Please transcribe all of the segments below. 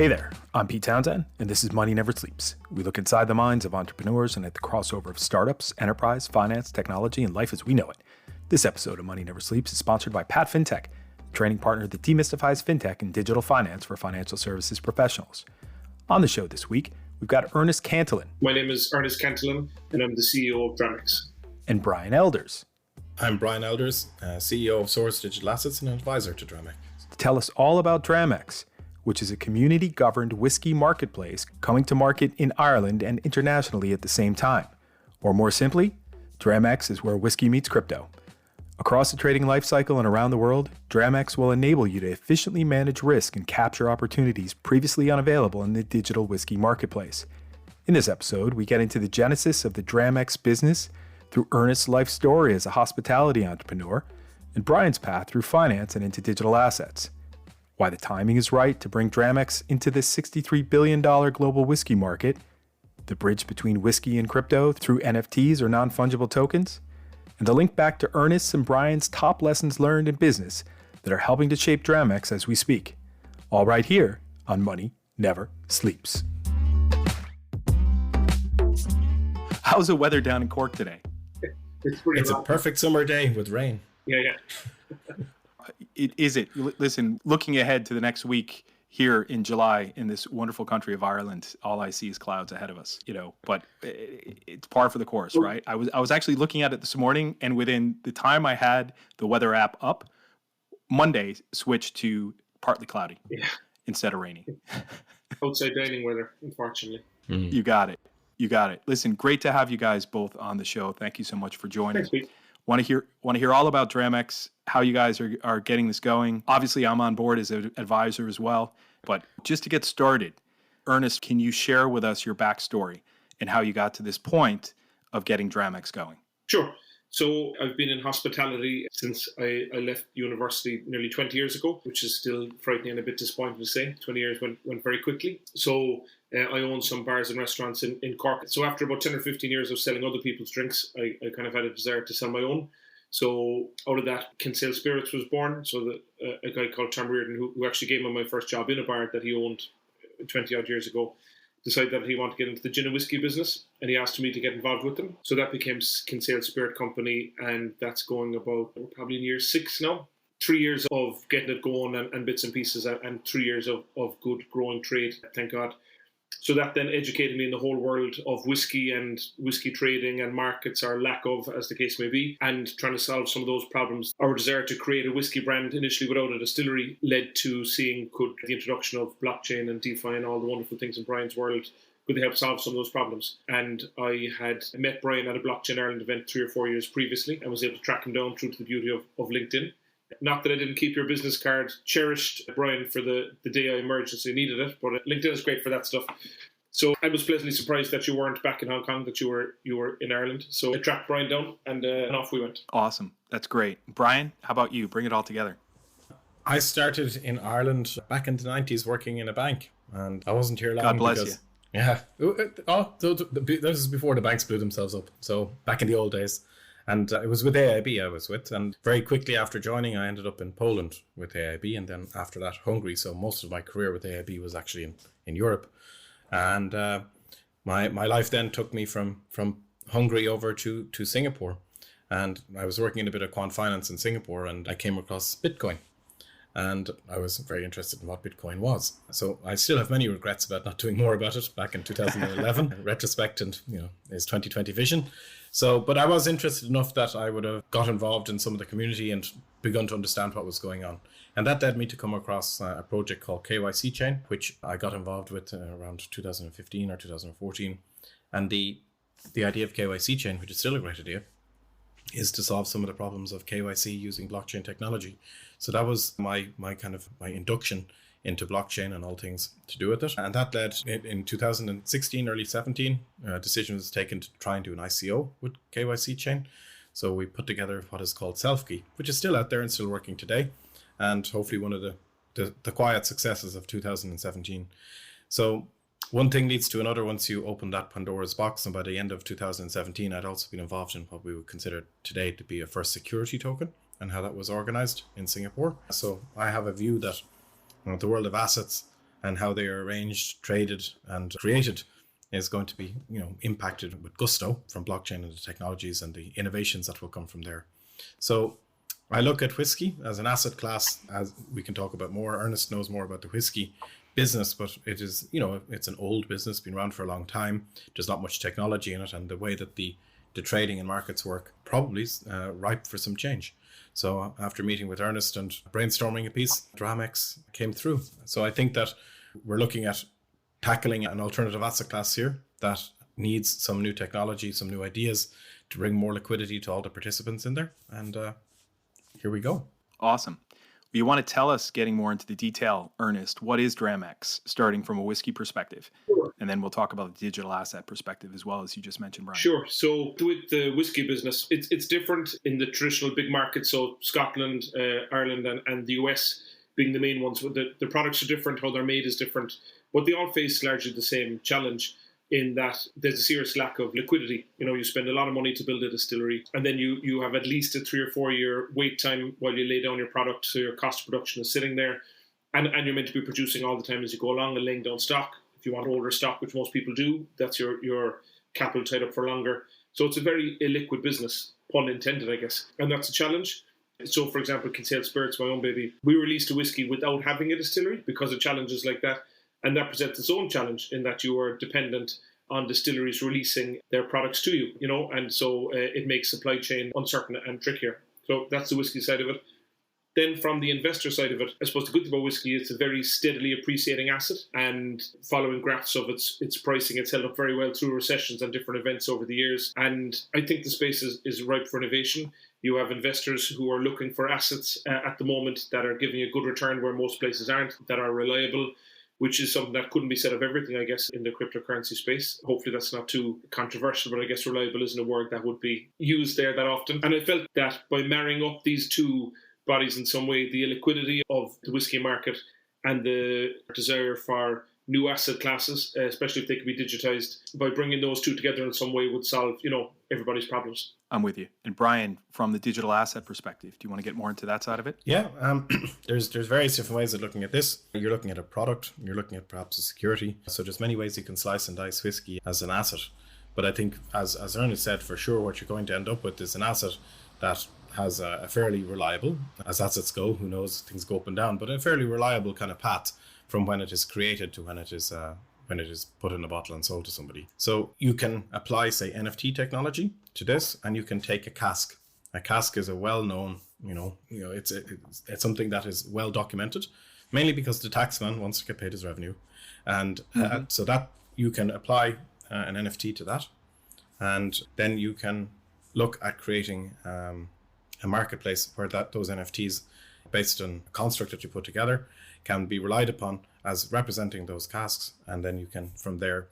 Hey there, I'm Pete Townsend, and this is Money Never Sleeps. We look inside the minds of entrepreneurs and at the crossover of startups, enterprise, finance, technology, and life as we know it. This episode of Money Never Sleeps is sponsored by Pat FinTech, the training partner that demystifies fintech and digital finance for financial services professionals. On the show this week, we've got Ernest Cantillon. My name is Ernest Cantillon, and I'm the CEO of DramEx. And Brian Elders. I'm Brian Elders, CEO of Source Digital Assets and an advisor to DramEx. To tell us all about DramEx, which is a community-governed whiskey marketplace coming to market in Ireland and internationally at the same time. Or more simply, DramEx is where whiskey meets crypto. Across the trading lifecycle and around the world, DramEx will enable you to efficiently manage risk and capture opportunities previously unavailable in the digital whiskey marketplace. In this episode, we get into the genesis of the DramEx business through Ernest's life story as a hospitality entrepreneur and Brian's path through finance and into digital assets. Why the timing is right to bring DramEx into this $63 billion global whiskey market, the bridge between whiskey and crypto through NFTs or non-fungible tokens, and the link back to Ernest's and Brian's top lessons learned in business that are helping to shape DramEx as we speak. All right here on Money Never Sleeps. How's the weather down in Cork today? It's a perfect summer day with rain. Yeah. Is it? Listen, looking ahead to the next week here in July in this wonderful country of Ireland, all I see is clouds ahead of us, but it's par for the course, right? I was actually looking at it this morning, and within the time I had the weather app up, Monday switched to partly cloudy instead of rainy. Outside dining weather, unfortunately. Mm. You got it. Listen, great to have you guys both on the show. Thank you so much for joining. Thanks, Pete. Want to hear all about DramEx, how you guys are getting this going. Obviously, I'm on board as an advisor as well. But just to get started, Ernest, can you share with us your backstory and how you got to this point of getting DramEx going? Sure. So I've been in hospitality since I left university nearly 20 years ago, which is still frightening and a bit disappointing to say. 20 years went very quickly. So I own some bars and restaurants in Cork. So after about 10 or 15 years of selling other people's drinks, I kind of had a desire to sell my own. So out of that, Kinsale Spirits was born. So a guy called Tom Reardon, who actually gave me my first job in a bar that he owned 20 odd years ago, decided that he wanted to get into the gin and whiskey business, and he asked me to get involved with them. So that became Kinsale Spirit Company, and that's going about, we're probably in year 6 now. 3 years of getting it going and bits and pieces, and 3 years of good growing trade, thank God. So that then educated me in the whole world of whiskey and whiskey trading and markets, or lack of, as the case may be, and trying to solve some of those problems. Our desire to create a whiskey brand initially without a distillery led to seeing could the introduction of blockchain and DeFi and all the wonderful things in Brian's world, could they help solve some of those problems. And I had met Brian at a Blockchain Ireland event 3 or 4 years previously and was able to track him down through to the beauty of LinkedIn. Not that I didn't keep your business card cherished, Brian, for the day I emergency needed it, but LinkedIn is great for that stuff. So I was pleasantly surprised that you weren't back in Hong Kong, that you were in Ireland. So I tracked Brian down and off we went. Awesome. That's great. Brian, how about you? Bring it all together. I started in Ireland back in the 90s working in a bank, and I wasn't here long. God bless you. Yeah. This is before the banks blew themselves up. So back in the old days. And it was with AIB I was with. And very quickly after joining, I ended up in Poland with AIB. And then after that, Hungary. So most of my career with AIB was actually in Europe. And my life then took me from Hungary over to Singapore. And I was working in a bit of quant finance in Singapore. And I came across Bitcoin. And I was very interested in what Bitcoin was. So I still have many regrets about not doing more about it back in 2011. In retrospect, and is 2020 vision. So, but I was interested enough that I would have got involved in some of the community and begun to understand what was going on. And that led me to come across a project called KYC Chain, which I got involved with around 2015 or 2014. And the idea of KYC Chain, which is still a great idea, is to solve some of the problems of KYC using blockchain technology. So that was my induction into blockchain and all things to do with it. And that led in 2016, early 17, a decision was taken to try and do an ICO with KYC Chain. So we put together what is called Selfkey, which is still out there and still working today. And hopefully one of the quiet successes of 2017. So one thing leads to another once you open that Pandora's box. And by the end of 2017, I'd also been involved in what we would consider today to be a first security token and how that was organized in Singapore. So I have a view that the world of assets and how they are arranged, traded, and created is going to be, impacted with gusto from blockchain and the technologies and the innovations that will come from there. So I look at whiskey as an asset class, as we can talk about more. Ernest knows more about the whiskey business, but it is, it's an old business, been around for a long time. There's not much technology in it, and the way that the trading and markets work probably is ripe for some change. So after meeting with Ernest and brainstorming a piece, DramEx came through. So I think that we're looking at tackling an alternative asset class here that needs some new technology, some new ideas to bring more liquidity to all the participants in there. And here we go. Awesome. You want to tell us, getting more into the detail, Ernest, what is DramEx, starting from a whiskey perspective? Sure. And then we'll talk about the digital asset perspective as well, as you just mentioned, Brian. Sure. So with the whiskey business, it's different in the traditional big markets. So Scotland, Ireland, and the US being the main ones. The products are different, how they're made is different, but they all face largely the same challenge in that there's a serious lack of liquidity. You spend a lot of money to build a distillery, and then you have at least a 3 or 4 year wait time while you lay down your product, so your cost of production is sitting there, and you're meant to be producing all the time as you go along and laying down stock. If you want older stock, which most people do, that's your capital tied up for longer. So it's a very illiquid business, pun intended, I guess, and that's a challenge. So, for example, Cantillon Spirits, my own baby, we released a whiskey without having a distillery because of challenges like that. And that presents its own challenge in that you are dependent on distilleries releasing their products to you, and so it makes supply chain uncertain and trickier. So that's the whiskey side of it. Then from the investor side of it, I suppose the good thing about whiskey is it's a very steadily appreciating asset, and following graphs of its pricing, it's held up very well through recessions and different events over the years. And I think the space is ripe for innovation. You have investors who are looking for assets at the moment that are giving a good return where most places aren't, that are reliable, which is something that couldn't be said of everything, I guess, in the cryptocurrency space. Hopefully that's not too controversial, but I guess reliable isn't a word that would be used there that often. And I felt that by marrying up these two bodies in some way, the illiquidity of the whiskey market and the desire for new asset classes, especially if they could be digitized, by bringing those two together in some way would solve, everybody's problems. I'm with you. And Brian, from the digital asset perspective, do you want to get more into that side of it? Yeah, there's various different ways of looking at this. You're looking at a product, you're looking at perhaps a security. So there's many ways you can slice and dice whiskey as an asset. But I think, as Ernest said, for sure what you're going to end up with is an asset that has a fairly reliable, as assets go, who knows, things go up and down, but a fairly reliable kind of path from when it is created to when it is put in a bottle and sold to somebody. So you can apply, say, NFT technology to this, and you can take a cask. A cask is a well-known, it's something that is well documented, mainly because the taxman wants to get paid his revenue, and so that you can apply an NFT to that, and then you can look at creating a marketplace where those NFTs, based on a construct that you put together, can be relied upon as representing those casks, and then you can, from there,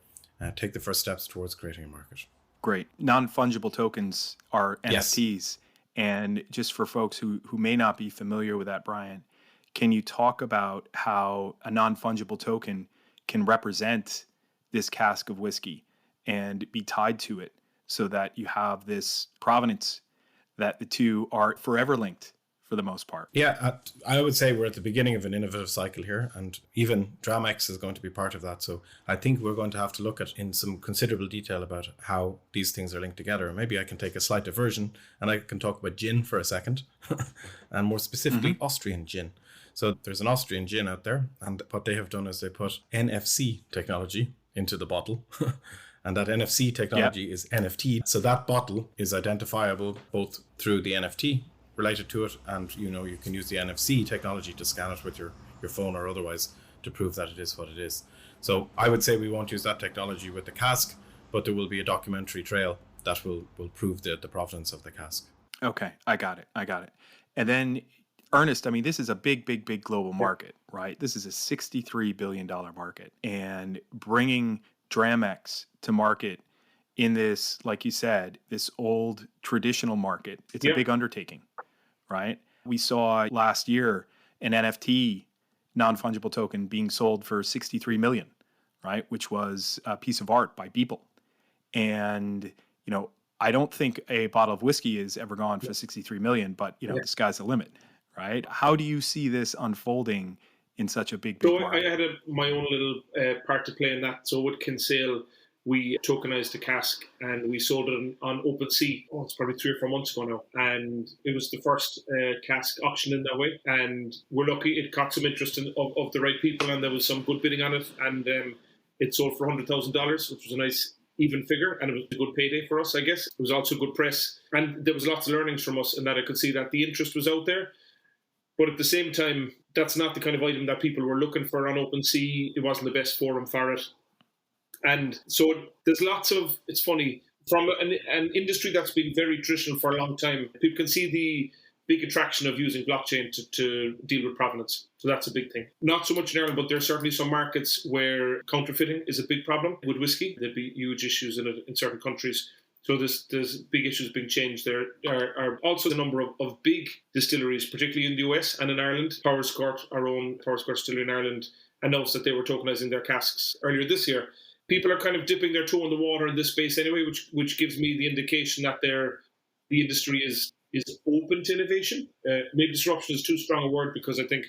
take the first steps towards creating a market. Great. Non-fungible tokens are Yes. NFTs. And just for folks who may not be familiar with that, Brian, can you talk about how a non-fungible token can represent this cask of whiskey and be tied to it so that you have this provenance that the two are forever linked for the most part? Yeah, I would say we're at the beginning of an innovative cycle here, and even DramEx is going to be part of that. So I think we're going to have to look at in some considerable detail about how these things are linked together. Maybe I can take a slight diversion and I can talk about gin for a second, and more specifically Austrian gin. So there's an Austrian gin out there, and what they have done is they put NFC technology into the bottle. And that NFC technology is NFT. So that bottle is identifiable both through the NFT related to it, and you can use the NFC technology to scan it with your phone or otherwise to prove that it is what it is. So I would say we won't use that technology with the cask, but there will be a documentary trail that will prove the provenance of the cask. Okay, I got it. And then, Ernest, I mean, this is a big global market, right? This is a $63 billion market, and bringing DramEx to market in this, like you said, this old traditional market, it's a big undertaking, right? We saw last year an NFT, non-fungible token, being sold for 63 million, right? Which was a piece of art by people. And, I don't think a bottle of whiskey has ever gone for 63 million, but, the sky's the limit, right? How do you see this unfolding in such a big So I market? had my own little part to play in that. So with Kinsale, we tokenized the cask and we sold it on OpenSea. Oh, it's probably 3 or 4 months ago now. And it was the first cask auction in that way. And we're lucky it got some interest of the right people, and there was some good bidding on it. And it sold for $100,000, which was a nice even figure, and it was a good payday for us, I guess. It was also good press. And there was lots of learnings from us in that I could see that the interest was out there. But at the same time, that's not the kind of item that people were looking for on OpenSea. It wasn't the best forum for it. And so there's lots of, it's funny, from an industry that's been very traditional for a long time, people can see the big attraction of using blockchain to deal with provenance. So that's a big thing. Not so much in Ireland, but there are certainly some markets where counterfeiting is a big problem with whiskey. There'd be huge issues in certain countries. So there's big issues being changed. There are also the number of big distilleries, particularly in the US and in Ireland. Powerscourt, our own Powerscourt distillery in Ireland, announced that they were tokenizing their casks earlier this year. People are kind of dipping their toe in the water in this space anyway, which gives me the indication that the industry is open to innovation. Maybe disruption is too strong a word, because I think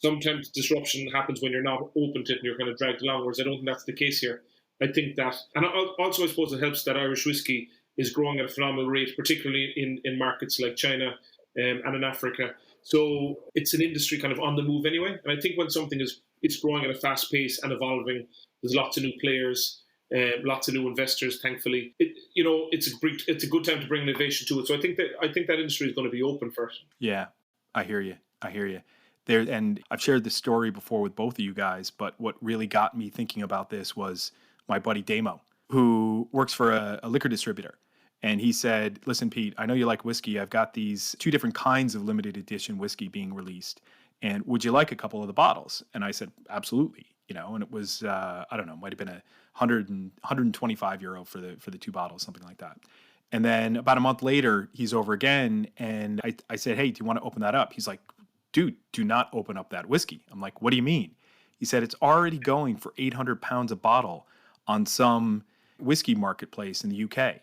sometimes disruption happens when you're not open to it and you're kind of dragged along, whereas I don't think that's the case here. I think that, and also I suppose it helps that Irish whiskey is growing at a phenomenal rate, particularly in markets like China and in Africa. So it's an industry kind of on the move anyway. And I think when something it's growing at a fast pace and evolving, there's lots of new players, lots of new investors. Thankfully, it's a good time to bring innovation to it. So I think that industry is going to be open for it. Yeah, I hear you. There, and I've shared this story before with both of you guys, but what really got me thinking about this was my buddy Damo, who works for a liquor distributor. And he said, listen, Pete, I know you like whiskey. I've got these 2 different kinds of limited edition whiskey being released. And would you like a couple of the bottles? And I said, absolutely. And it was, I don't know, might have been €125 for the 2 bottles, something like that. And then about a month later, he's over again. And I said, hey, do you want to open that up? He's like, dude, do not open up that whiskey. I'm like, what do you mean? He said, it's already going for 800 pounds a bottle on some whiskey marketplace in the UK.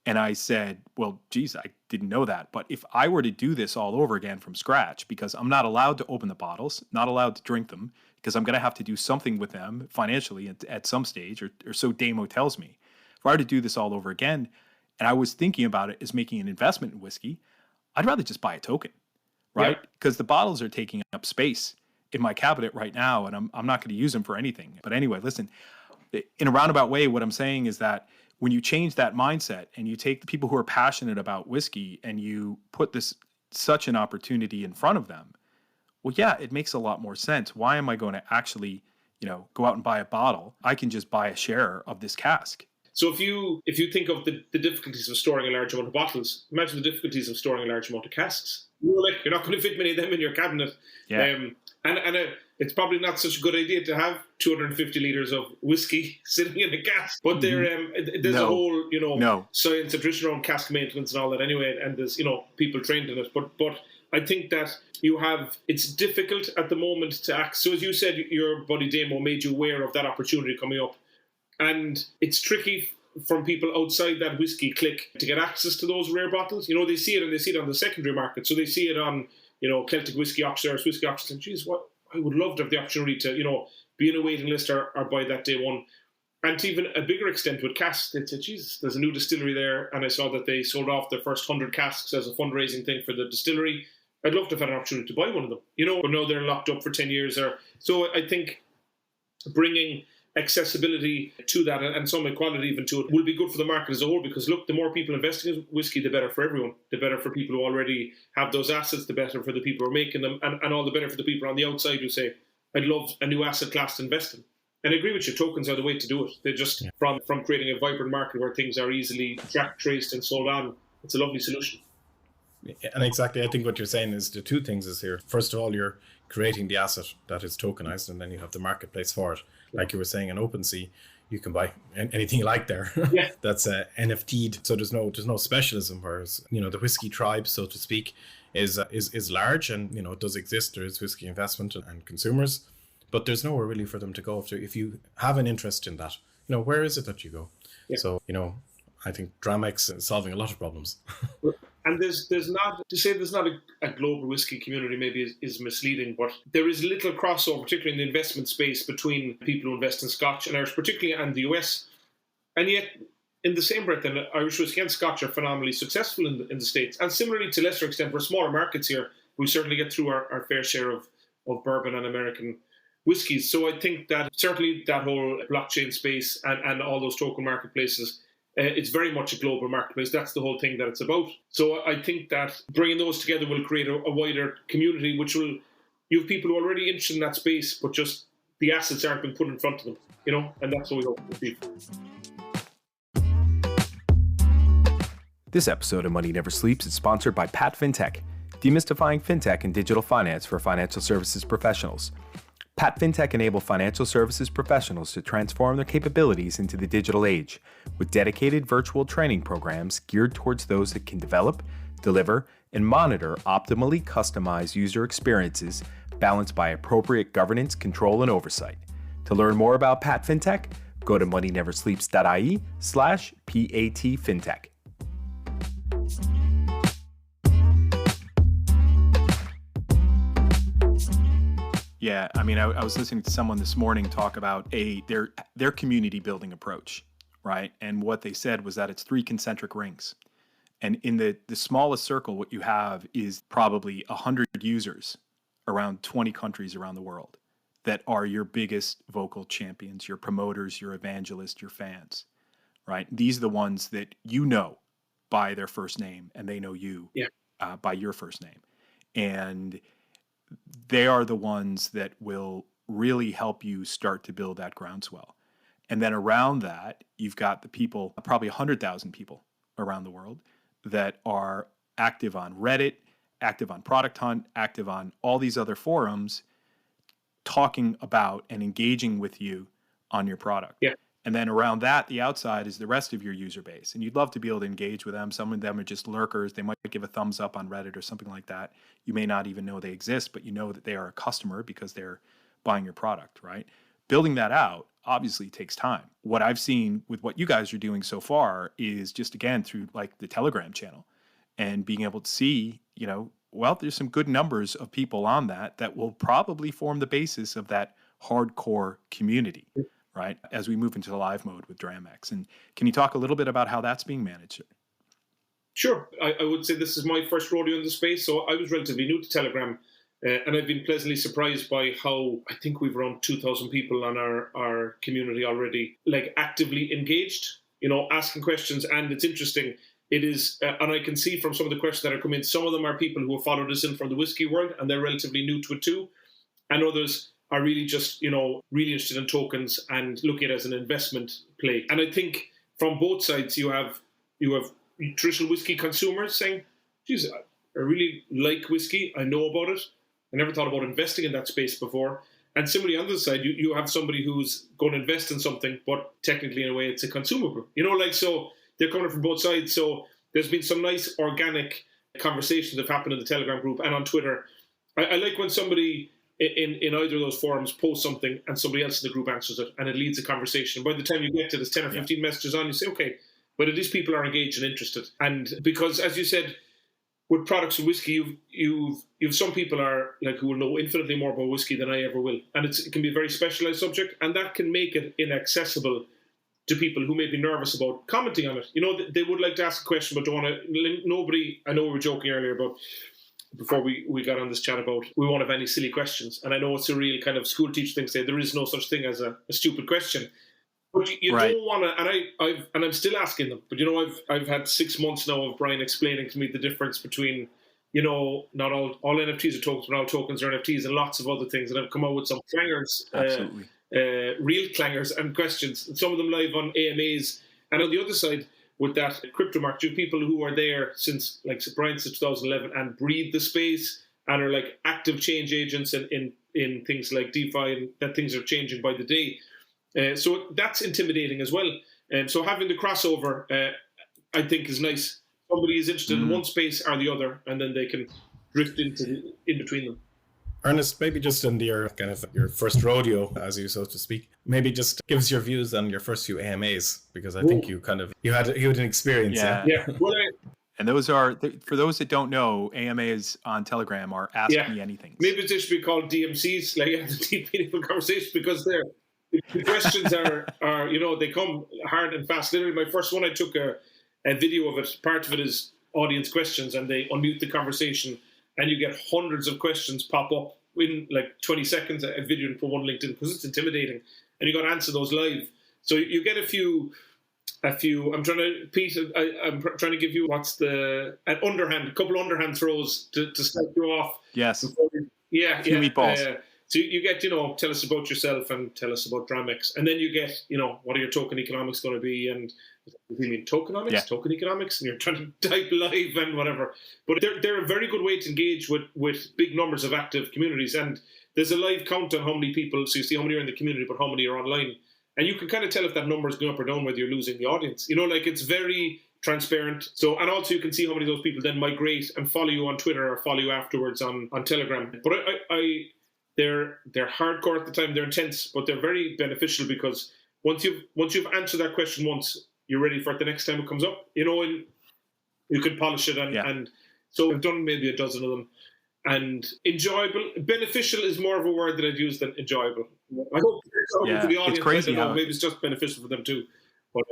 And I said, well, geez, I didn't know that. But if I were to do this all over again from scratch, because I'm not allowed to open the bottles, not allowed to drink them, because I'm going to have to do something with them financially at some stage, or so Damo tells me. If I were to do this all over again, and I was thinking about it as making an investment in whiskey, I'd rather just buy a token, right? Because the bottles are taking up space in my cabinet right now, and I'm not going to use them for anything. But anyway, listen, in a roundabout way, what I'm saying is that when you change that mindset and you take the people who are passionate about whiskey and you put such an opportunity in front of them, well, yeah, it makes a lot more sense. Why am I going to actually, go out and buy a bottle? I can just buy a share of this cask. So if you think of the difficulties of storing a large amount of bottles, imagine the difficulties of storing a large amount of casks. You're not going to fit many of them in your cabinet. Yeah. And it's probably not such a good idea to have 250 litres of whiskey sitting in a cask. But there's a whole, science of traditional own cask maintenance and all that anyway. And there's, people trained in it. But I think that it's difficult at the moment to act. So as you said, your buddy Damo made you aware of that opportunity coming up. And it's tricky from people outside that whiskey clique to get access to those rare bottles. They see it, and they see it on the secondary market. So they see it on, Celtic Whiskey Auction or Swiss Whiskey Auction. Geez, what I would love to have the opportunity to, be in a waiting list or buy that day one. And to even a bigger extent with casks, they'd say, Jesus, there's a new distillery there. And I saw that they sold off their first 100 casks as a fundraising thing for the distillery. I'd love to have had an opportunity to buy one of them, but now they're locked up for 10 years. So I think bringing accessibility to that and some equality even to it will be good for the market as a whole, because look, the more people investing in whiskey, the better for everyone. The better for people who already have those assets, the better for the people who are making them, and all the better for the people on the outside who say, I'd love a new asset class to invest in. And I agree with you, tokens are the way to do it. They're just from creating a vibrant market where things are easily tracked, traced and sold on. It's a lovely solution. And exactly, I think what you're saying is the 2 things is here. First of all, you're creating the asset that is tokenized, and then you have the marketplace for it. Like you were saying, in OpenSea, you can buy anything you like there. Yeah. That's NFT'd. So there's no specialism. Whereas the whiskey tribe, so to speak, is large, and it does exist. There is whiskey investment and consumers, but there's nowhere really for them to go. If you have an interest in that, where is it that you go? Yeah. So I think DramEx is solving a lot of problems. And there's not, to say there's not a global whiskey community maybe is misleading, but there is little crossover, particularly in the investment space, between people who invest in Scotch and Irish, particularly, and the US. And yet, in the same breath, then Irish whiskey and Scotch are phenomenally successful in the States. And similarly, to lesser extent, we're smaller markets here. We certainly get through our fair share of bourbon and American whiskies. So I think that certainly that whole blockchain space and all those token marketplaces, it's very much a global marketplace. That's the whole thing that it's about. So I think that bringing those together will create a wider community, which will, you have people who are already interested in that space, but just the assets aren't being put in front of them, and that's what we hope to achieve. This episode of Money Never Sleeps is sponsored by Pat FinTech, demystifying fintech and digital finance for financial services professionals. Pat FinTech enable financial services professionals to transform their capabilities into the digital age with dedicated virtual training programs geared towards those that can develop, deliver, and monitor optimally customized user experiences balanced by appropriate governance, control, and oversight. To learn more about Pat FinTech, go to moneyneversleeps.ie/PAT FinTech. Yeah, I mean, I was listening to someone this morning talk about their community building approach, right? And what they said was that it's 3 concentric rings. And in the smallest circle, what you have is probably 100 users around 20 countries around the world that are your biggest vocal champions, your promoters, your evangelists, your fans, right? These are the ones that you know by their first name, and they know you by your first name. And they are the ones that will really help you start to build that groundswell. And then around that, you've got the people, probably 100,000 people around the world that are active on Reddit, active on Product Hunt, active on all these other forums, talking about and engaging with you on your product. Yeah. And then around that, the outside is the rest of your user base. And you'd love to be able to engage with them. Some of them are just lurkers. They might give a thumbs up on Reddit or something like that. You may not even know they exist, but you know that they are a customer because they're buying your product, right? Building that out obviously takes time. What I've seen with what you guys are doing so far is just, again, through like the Telegram channel and being able to see, well, there's some good numbers of people on that will probably form the basis of that hardcore community. Right, as we move into the live mode with DramEx. And can you talk a little bit about how that's being managed? Sure. I would say this is my first rodeo in the space, so I was relatively new to Telegram, and I've been pleasantly surprised by how I think we've around 2,000 people on our community already, like actively engaged, asking questions. And it's interesting. It is, and I can see from some of the questions that are coming in, some of them are people who have followed us in from the whiskey world, and they're relatively new to it too. And others are really just, really interested in tokens and looking at it as an investment play. And I think from both sides, you have traditional whiskey consumers saying, geez, I really like whiskey. I know about it. I never thought about investing in that space before. And similarly, on the other side, you have somebody who's going to invest in something, but technically, in a way, it's a consumable. So they're coming from both sides. So there's been some nice organic conversations that have happened in the Telegram group and on Twitter. I like when somebody in either of those forums post something and somebody else in the group answers it and it leads a conconversation. By the time you get to this 10 or 15 messages on, you say, okay, but at least people are engaged and interested. And because, as you said, with products of whiskey, you've some people are like who will know infinitely more about whiskey than I ever will. And it can be a very specialized subject, and that can make it inaccessible to people who may be nervous about commenting on it. They would like to ask a question, but don't want to, nobody, I know we were joking earlier about, before we got on this chat about we won't have any silly questions. And I know it's a real kind of school teacher thing to say there is no such thing as a stupid question. But you right. Don't want to, and I'm still asking them, but I've had 6 months now of Brian explaining to me the difference between, not all NFTs are tokens, but all tokens are NFTs and lots of other things. And I've come out with some clangers, real clangers and questions, and some of them live on AMAs. And on the other side, with that crypto market, you have people who are there since, like Brian, since 2011 and breathe the space and are like active change agents in things like DeFi, and that things are changing by the day. So that's intimidating as well. So having the crossover, I think, is nice. Somebody is interested in one space or the other, and then they can drift in between them. Ernest, maybe just in your kind of your first rodeo, as you so to speak, maybe just give us your views on your first few AMAs, because I think you had an experience. Yeah. Well, And those are, for those that don't know, AMAs on Telegram are Ask Yeah. Me Anything. Maybe they should be called DMCs, like the deep meaningful conversation, because the questions are they come hard and fast. Literally, my first one, I took a video of it. Part of it is audience questions, and they unmute the conversation, and you get hundreds of questions pop up in like 20 seconds. A video for one LinkedIn, because it's intimidating, and you got to answer those live. So you get a few. I'm trying to, Pete. I'm trying to give you a couple underhand throws to start you off. Yes. Yeah. Meatballs. So you get, tell us about yourself and tell us about DramEx, and then you get, what are your token economics going to be, and you mean tokenomics, token economics, and you're trying to type live and whatever. But they're a very good way to engage with big numbers of active communities, and there's a live count on how many people. So you see how many are in the community, but how many are online. And you can kind of tell if that number is going up or down, whether you're losing the audience. It's very transparent. So, and also you can see how many of those people then migrate and follow you on Twitter or follow you afterwards on Telegram. But they're hardcore at the time. They're intense, but they're very beneficial, because once you've answered that question once, you're ready for it the next time it comes up. And you can polish it and so I've done maybe a dozen of them. And enjoyable, beneficial is more of a word that I'd use than enjoyable. I hope for the audience. It's crazy maybe it's just beneficial for them too. But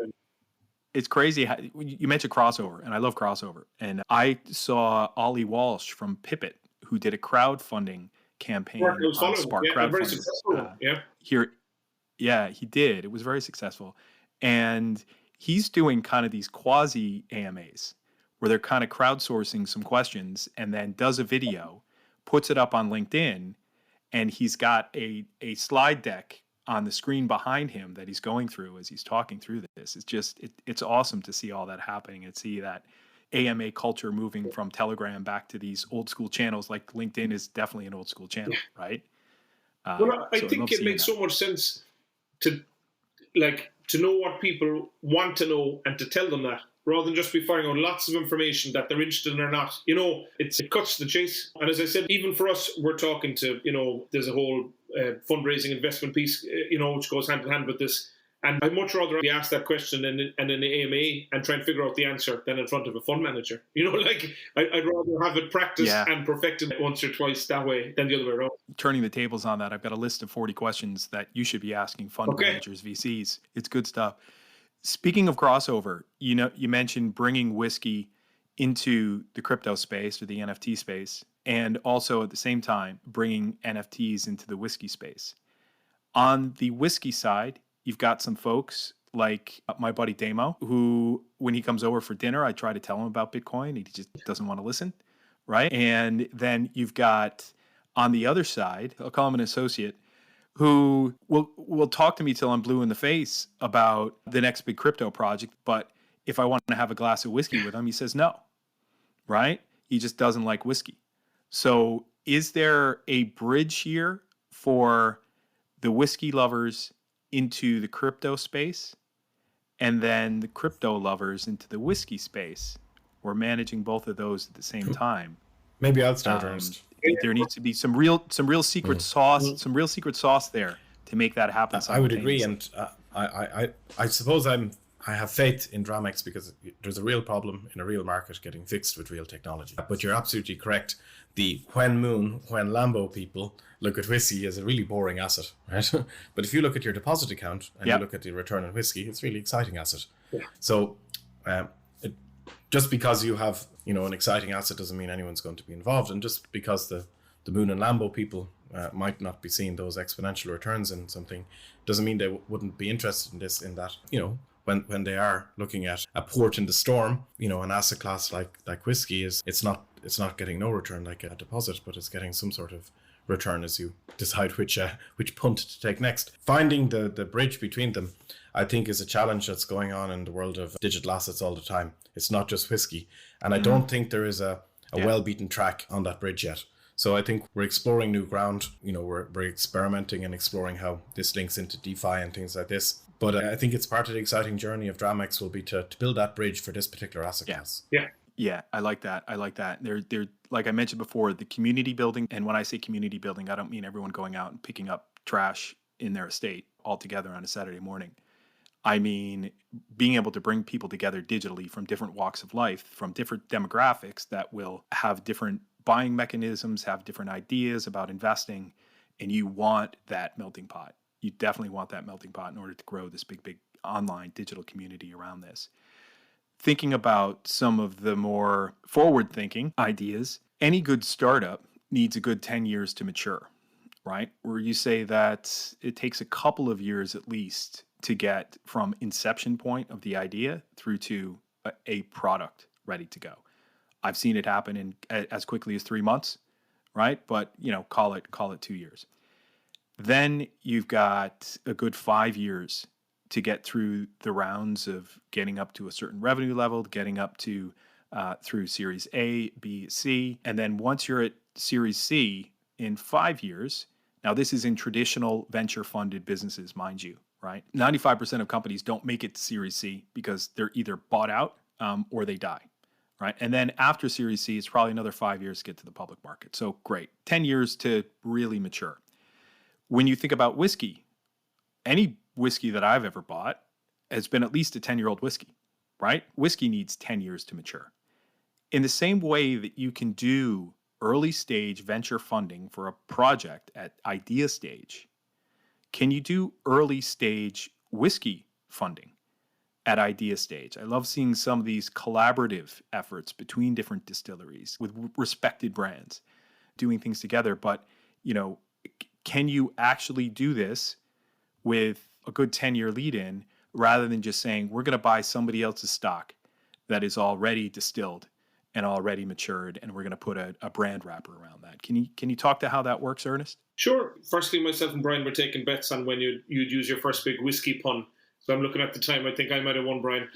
it's craady how you mentioned crossover, and I love crossover. And I saw Ollie Walsh from Pipit, who did a crowdfunding campaign on Spark crowdfunding. Very successful. He did. It was very successful, and he's doing kind of these quasi AMAs, where they're kind of crowdsourcing some questions and then does a video, puts it up on LinkedIn, and he's got a slide deck on the screen behind him that he's going through as he's talking through this. It's just, it's awesome to see all that happening and see that AMA culture moving from Telegram back to these old school channels. Like LinkedIn is definitely an old school channel, right? Well, I think it makes so much sense to know what people want to know and to tell them that, rather than just be firing out lots of information that they're interested in or not. It cuts the chase. And as I said, even for us, we're talking to, there's a whole fundraising investment piece, which goes hand in hand with this. And I'd much rather be asked that question in an AMA and try and figure out the answer than in front of a fund manager. I'd rather have it practiced and perfected once or twice that way than the other way around. Turning the tables on that, I've got a list of 40 questions that you should be asking fund managers, VCs. It's good stuff. Speaking of crossover, you mentioned bringing whiskey into the crypto space or the NFT space, and also at the same time bringing NFTs into the whiskey space. On the whiskey side, you've got some folks like my buddy Damo, who, when he comes over for dinner, I try to tell him about Bitcoin. He just doesn't want to listen, right? And then you've got, on the other side, I'll call him an associate, who will talk to me till I'm blue in the face about the next big crypto project. But if I want to have a glass of whiskey with him, he says no, right? He just doesn't like whiskey. So is there a bridge here for the whiskey lovers into the crypto space, and then the crypto lovers into the whiskey space? We're managing both of those at the same time. Maybe I'll start, Ernest. There needs to be some real secret sauce there to make that happen. I would agree, and I suppose I have faith in DramEx because there's a real problem in a real market getting fixed with real technology. But you're absolutely correct. The when Lambo people look at whiskey as a really boring asset, right? But if you look at your deposit account and you look at the return on whiskey, it's a really exciting asset. Yeah. So just because you have an exciting asset doesn't mean anyone's going to be involved, and just because the Moon and Lambo people might not be seeing those exponential returns in something doesn't mean they wouldn't be interested in this. In that, when they are looking at a port in the storm, an asset class like whiskey it's not getting no return like a deposit, but it's getting some sort of return as you decide which punt to take next. Finding the bridge between them, I think, is a challenge that's going on in the world of digital assets all the time. It's not just whiskey, and I don't think there is a well-beaten track on that bridge yet. So I think we're exploring new ground. We're experimenting and exploring how this links into DeFi and things like this. But I think it's part of the exciting journey of DramEx will be to build that bridge for this particular asset class. Yeah, I like that. They're like I mentioned before, the community building. And when I say community building, I don't mean everyone going out and picking up trash in their estate all together on a Saturday morning. I mean being able to bring people together digitally from different walks of life, from different demographics that will have different buying mechanisms, have different ideas about investing, and you want that melting pot. You definitely want that melting pot in order to grow this big online digital community around this. Thinking about some of the more forward-thinking ideas, any good startup needs a good 10 years to mature, right? Where you say that it takes a couple of years at least to get from inception point of the idea through to a product ready to go. I've seen it happen in as quickly as 3 months, right? But call it 2 years. Then you've got a good 5 years to get through the rounds of getting up to a certain revenue level, getting up to through Series A, B, C. And then once you're at Series C in 5 years, now this is in traditional venture funded businesses, mind you, right? 95% of companies don't make it to Series C because they're either bought out or they die, right? And then after Series C, it's probably another 5 years to get to the public market. So great, 10 years to really mature. When you think about whiskey, any whiskey that I've ever bought has been at least a 10-year-old whiskey, right? Whiskey needs 10 years to mature. In the same way that you can do early stage venture funding for a project at idea stage, can you do early stage whiskey funding at idea stage? I love seeing some of these collaborative efforts between different distilleries with respected brands doing things together. But, can you actually do this with a good 10-year lead in rather than just saying, we're going to buy somebody else's stock that is already distilled and already matured, and we're going to put a brand wrapper around that. Can you talk to how that works, Ernest? Sure. Firstly, myself and Brian were taking bets on when you'd use your first big whiskey pun. So I'm looking at the time. I think I might have won, Brian.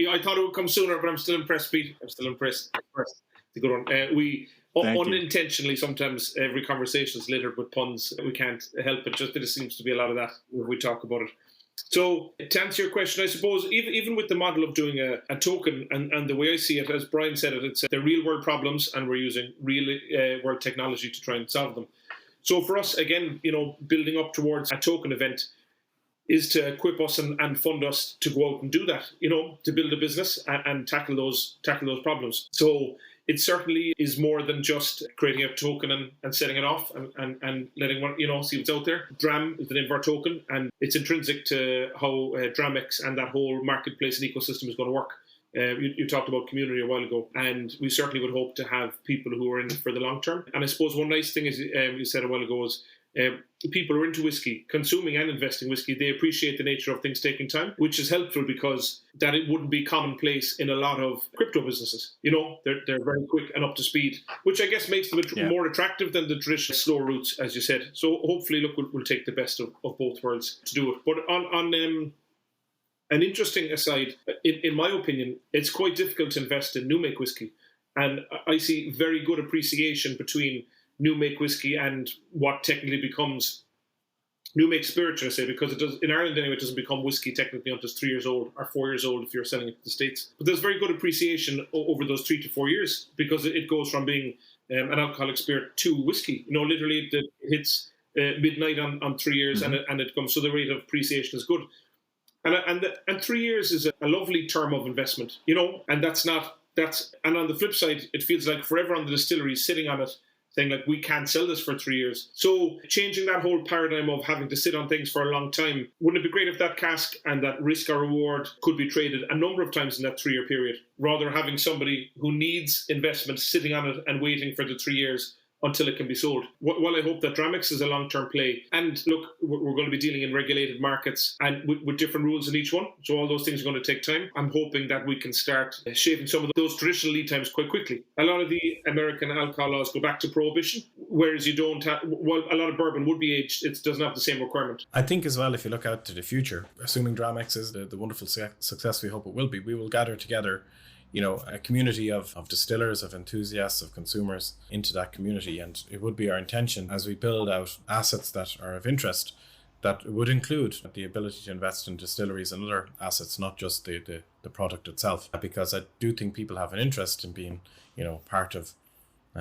I thought it would come sooner, but I'm still impressed, Pete. I'm still impressed. It's a good one. We unintentionally, sometimes every conversation is littered with puns. We can't help it. Just there seems to be a lot of that when we talk about it. So to answer your question, I suppose even with the model of doing a token and the way I see it, as Brian said it, it's they're real world problems and we're using real world technology to try and solve them. So for us, again, building up towards a token event is to equip us and fund us to go out and do that, to build a business and tackle those problems. So it certainly is more than just creating a token and setting it off and letting one, see what's out there. Dram is the name of our token, and it's intrinsic to how DramEx and that whole marketplace and ecosystem is going to work. You talked about community a while ago, and we certainly would hope to have people who are in it for the long term. And I suppose one nice thing is, you said a while ago, is people who are into whiskey, consuming and investing whiskey, they appreciate the nature of things taking time, which is helpful because that it wouldn't be commonplace in a lot of crypto businesses. They're very quick and up to speed, which I guess makes them more attractive than the traditional slow routes, as you said. So hopefully, we'll take the best of both worlds to do it. But on an interesting aside, in my opinion, it's quite difficult to invest in new make whiskey. And I see very good appreciation between new make whiskey and what technically becomes new make spirit, I say, because it does in Ireland anyway. It doesn't become whiskey technically until it's 3 years old or 4 years old if you're selling it to the States. But there's very good appreciation over those 3 to 4 years because it goes from being an alcoholic spirit to whiskey. Literally it hits midnight on 3 years, and it comes. So the rate of appreciation is good, and 3 years is a lovely term of investment, and and on the flip side, it feels like forever on the distillery sitting on it, saying like, we can't sell this for 3 years. So changing that whole paradigm of having to sit on things for a long time, wouldn't it be great if that cask and that risk or reward could be traded a number of times in that 3 year period, rather having somebody who needs investment sitting on it and waiting for the 3 years until it can be sold? Well, I hope that DramEx is a long-term play. And look, we're going to be dealing in regulated markets and with different rules in each one. So all those things are going to take time. I'm hoping that we can start shaving some of those traditional lead times quite quickly. A lot of the American alcohol laws go back to prohibition, whereas you don't have, well, a lot of bourbon would be aged. It doesn't have the same requirement. I think as well, if you look out to the future, assuming DramEx is the wonderful success we hope it will be, we will gather together a community of distillers, of enthusiasts, of consumers into that community. And it would be our intention as we build out assets that are of interest, that would include the ability to invest in distilleries and other assets, not just the product itself. Because I do think people have an interest in being, part of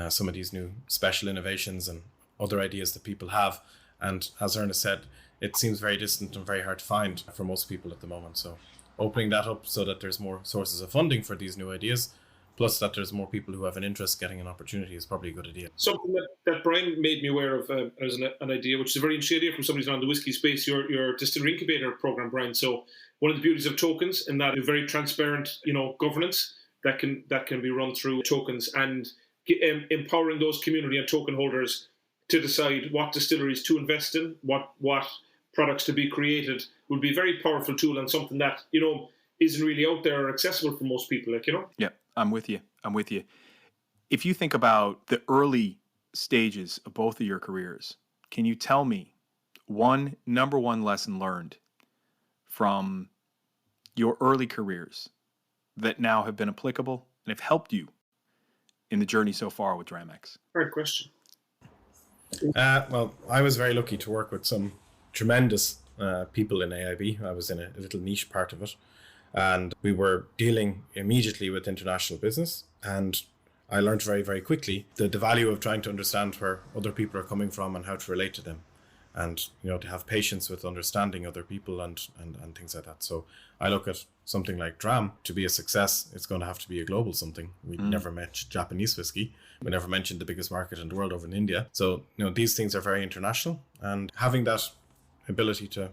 some of these new special innovations and other ideas that people have. And as Ernest said, it seems very distant and very hard to find for most people at the moment. So opening that up so that there's more sources of funding for these new ideas, plus that there's more people who have an interest getting an opportunity, is probably a good idea. Something that Brian made me aware of as an idea, which is a very interesting idea from somebody who's on the whiskey space, your distillery incubator program, Brian. So one of the beauties of tokens, in that very transparent, governance that can be run through tokens, and empowering those community and token holders to decide what distilleries to invest in, what products to be created, would be a very powerful tool, and something that isn't really out there or accessible for most people. Yeah, I'm with you. If you think about the early stages of both of your careers, can you tell me number one lesson learned from your early careers that now have been applicable and have helped you in the journey so far with DramEx? Hard question. Well, I was very lucky to work with some tremendous people in AIB. I was in a little niche part of it, and we were dealing immediately with international business, and I learned very, very quickly the value of trying to understand where other people are coming from and how to relate to them, and to have patience with understanding other people and things like that. So I look at something like Dram to be a success. It's going to have to be a global something. We never mentioned Japanese whiskey. We never mentioned the biggest market in the world over in India. So these things are very international, and having that ability to,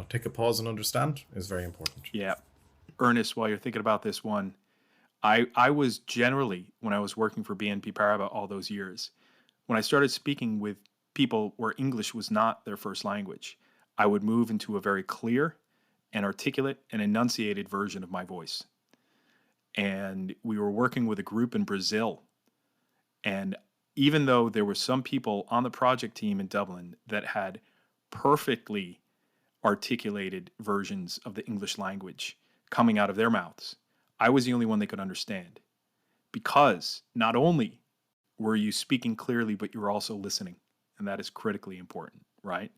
take a pause and understand is very important. Yeah. Ernest, while you're thinking about this one, I was generally, when I was working for BNP Paribas all those years, when I started speaking with people where English was not their first language, I would move into a very clear and articulate and enunciated version of my voice. And we were working with a group in Brazil. And even though there were some people on the project team in Dublin that had perfectly articulated versions of the English language coming out of their mouths, I was the only one they could understand. Because not only were you speaking clearly, but you were also listening. And that is critically important, right?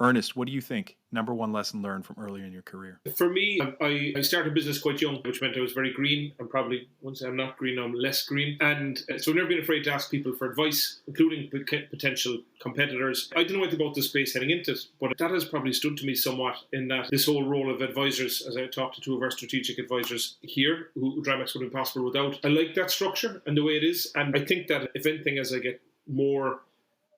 Ernest, what do you think? Number one lesson learned from earlier in your career? For me, I started business quite young, which meant I was very green. I'm probably, once I'm not green, I'm less green. And so I've never been afraid to ask people for advice, including potential competitors. I didn't know anything about the space heading into it, but that has probably stood to me somewhat, in that this whole role of advisors, as I talked to two of our strategic advisors here, who DramEx would have been possible without. I like that structure and the way it is. And I think that if anything, as I get more,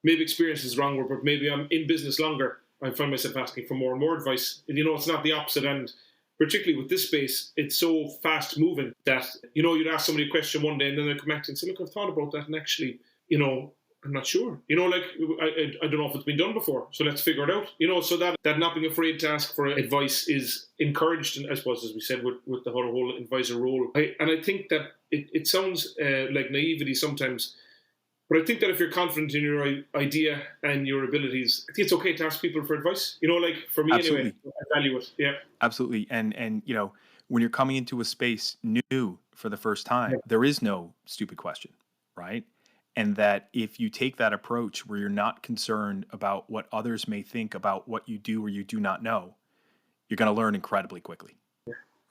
maybe experience is the wrong word, but maybe I'm in business longer, I find myself asking for more and more advice. And, it's not the opposite. And particularly with this space, it's so fast moving that, you'd ask somebody a question one day and then they'll come back to you and say, look, I've thought about that. And actually, I'm not sure. I don't know if it's been done before. So let's figure it out. So that not being afraid to ask for advice is encouraged. And I suppose, as we said, with the whole advisor role. I think that it sounds like naivety sometimes. But I think that if you're confident in your idea and your abilities, I think it's okay to ask people for advice. For me Absolutely. Anyway, I value it. Yeah. Absolutely. And when you're coming into a space new for the first time, there is no stupid question, right? And that if you take that approach where you're not concerned about what others may think about what you do or you do not know, you're going to learn incredibly quickly,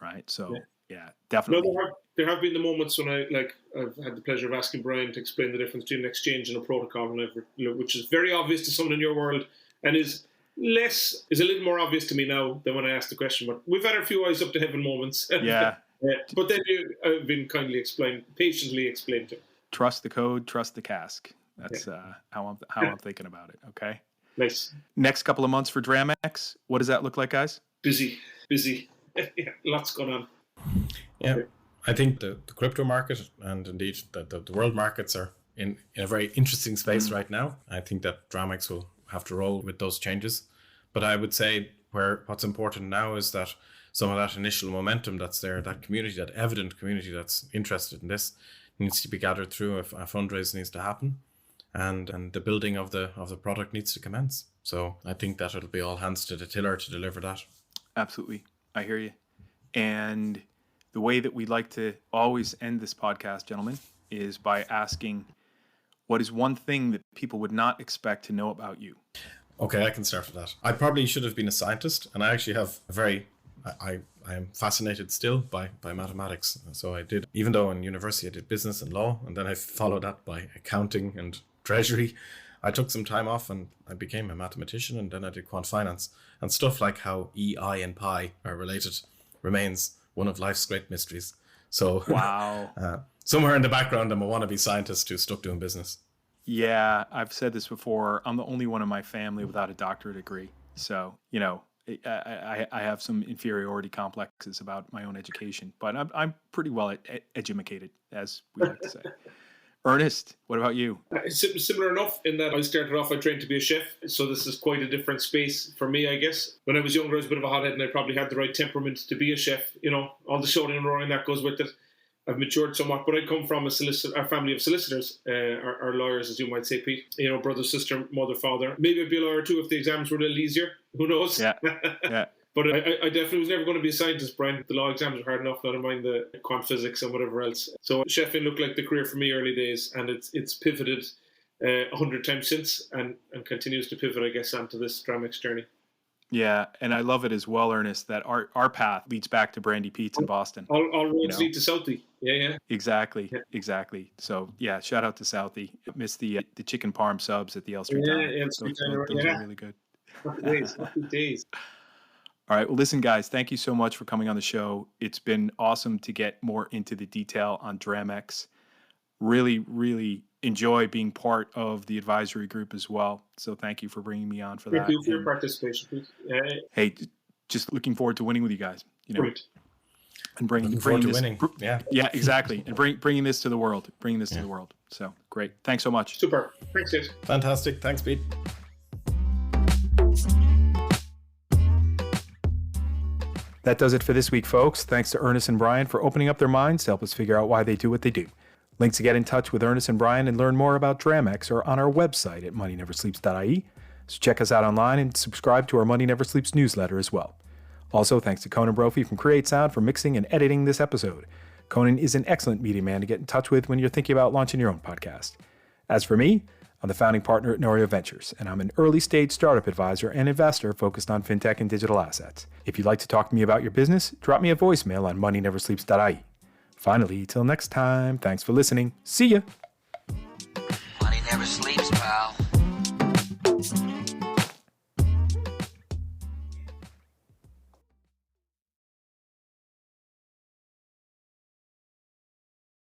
right? So, yeah, definitely. No, there have been the moments when I've had the pleasure of asking Brian to explain the difference between an exchange and a protocol, which is very obvious to someone in your world, and is a little more obvious to me now than when I asked the question. But we've had a few eyes up to heaven moments. Yeah. But then you've been patiently explained to. Trust the code, trust the cask. That's how I'm thinking about it. Okay. Nice. Next couple of months for DramEx. What does that look like, guys? Busy. Yeah, lots going on. Yeah. Okay. I think the crypto market and indeed the world markets are in a very interesting space right now. I think that DramEx will have to roll with those changes. But I would say what's important now is that some of that initial momentum that's there, that community, that evident community that's interested in this, needs to be gathered through. A fundraise needs to happen, and the building of the product needs to commence. So I think that it'll be all hands to the tiller to deliver that. Absolutely. I hear you. And the way that we like to always end this podcast, gentlemen, is by asking, what is one thing that people would not expect to know about you? Okay, I can start with that. I probably should have been a scientist, and I actually have I am fascinated still by mathematics. So I did, even though in university I did business and law, and then I followed that by accounting and treasury. I took some time off and I became a mathematician, and then I did quant finance. And stuff like how E, I, and pi are related remains one of life's great mysteries. So Wow. Somewhere in the background, I'm a wannabe scientist who's stuck doing business. Yeah, I've said this before. I'm the only one in my family without a doctorate degree. So, I have some inferiority complexes about my own education, but I'm pretty well educated, as we like to say. Ernest, what about you? Similar enough in that I started off, I trained to be a chef, so this is quite a different space for me, I guess. When I was younger, I was a bit of a hothead, and I probably had the right temperament to be a chef. All the shouting and roaring that goes with it. I've matured somewhat, but I come from a family of solicitors, or lawyers, as you might say, Pete. Brother, sister, mother, father. Maybe I'd be a lawyer too if the exams were a little easier. Who knows? Yeah. But I definitely was never going to be a scientist, Brian. The law exams are hard enough, not to mind the quant physics and whatever else. So chefing looked like the career for me early days, and it's pivoted 100 times since, and continues to pivot, I guess, onto this DramEx journey. Yeah, and I love it as well, Ernest, that our path leads back to Brandy Pete's in Boston. All roads lead to Southie. Yeah. Exactly. So, yeah, shout out to Southie. Missed the chicken parm subs at the Elstree Town. Yeah, those are really good. Happy days. All right. Well, listen, guys, thank you so much for coming on the show. It's been awesome to get more into the detail on DramEx. Really, really enjoy being part of the advisory group as well. So thank you for bringing me on for that. Thank you for your participation, Pete. Hey, just looking forward to winning with you guys. Great. And bringing this, winning. Yeah, exactly. And bringing this to the world. To the world. So great. Thanks so much. Super. Thanks, guys. Fantastic. Thanks, Pete. That does it for this week, folks. Thanks to Ernest and Brian for opening up their minds to help us figure out why they do what they do. Links to get in touch with Ernest and Brian and learn more about DramEx are on our website at moneyneversleeps.ie. So check us out online and subscribe to our Money Never Sleeps newsletter as well. Also, thanks to Conan Brophy from Create Sound for mixing and editing this episode. Conan is an excellent media man to get in touch with when you're thinking about launching your own podcast. As for me, I'm the founding partner at Norio Ventures, and I'm an early-stage startup advisor and investor focused on fintech and digital assets. If you'd like to talk to me about your business, drop me a voicemail on moneyneversleeps.ie. Finally, till next time, thanks for listening. See ya!